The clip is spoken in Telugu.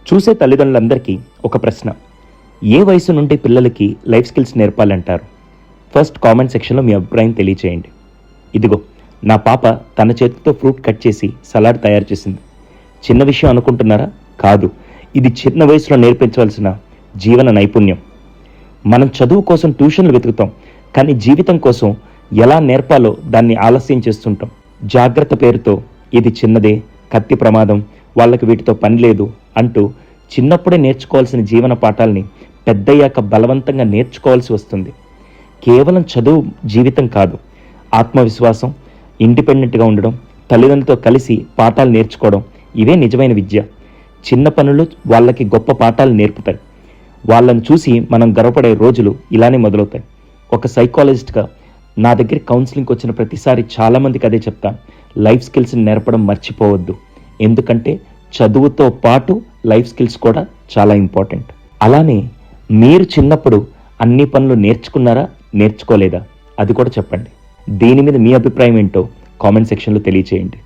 చూసే తల్లిదండ్రులందరికీ ఒక ప్రశ్న: ఏ వయసు నుండి పిల్లలకి లైఫ్ స్కిల్స్ నేర్పాలంటారు? ఫస్ట్ కామెంట్ సెక్షన్లో మీ అభిప్రాయం తెలియచేయండి. ఇదిగో, నా పాప తన చేతితో ఫ్రూట్ కట్ చేసి సలాడ్ తయారు చేసింది. చిన్న విషయం అనుకుంటున్నారా? కాదు, ఇది చిన్న వయసులో నేర్పించవలసిన జీవన నైపుణ్యం. మనం చదువు కోసం ట్యూషన్లు వెతుకుతాం, కానీ జీవితం కోసం ఎలా నేర్పాలో దాన్ని ఆలస్యం చేస్తుంటాం. జాగ్రత్త పేరుతో ఇది చిన్నదే, కత్తి ప్రమాదం, వాళ్ళకి వీటితో పని లేదు అంటూ చిన్నప్పుడే నేర్చుకోవాల్సిన జీవన పాఠాలని పెద్దయ్యాక బలవంతంగా నేర్చుకోవాల్సి వస్తుంది. కేవలం చదువు జీవితం కాదు. ఆత్మవిశ్వాసం, ఇండిపెండెంట్గా ఉండడం, తల్లిదండ్రులతో కలిసి పాఠాలు నేర్చుకోవడం, ఇవే నిజమైన విద్య. చిన్న పనులు వాళ్ళకి గొప్ప పాఠాలు నేర్పుతాయి. వాళ్ళని చూసి మనం గర్వపడే రోజులు ఇలానే మొదలవుతాయి. ఒక సైకాలజిస్ట్గా నా దగ్గర కౌన్సిలింగ్కి వచ్చిన ప్రతిసారి చాలామందికి అదే చెప్తాను: లైఫ్ స్కిల్స్ని నేర్పడం మర్చిపోవద్దు. ఎందుకంటే చదువుతో పాటు లైఫ్ స్కిల్స్ కూడా చాలా ఇంపార్టెంట్. అలానే మీరు చిన్నప్పుడు అన్ని పనులు నేర్చుకున్నారా, నేర్చుకోలేదా? అది కూడా చెప్పండి. దీని మీద మీ అభిప్రాయం ఏంటో కామెంట్ సెక్షన్లో తెలియచేయండి.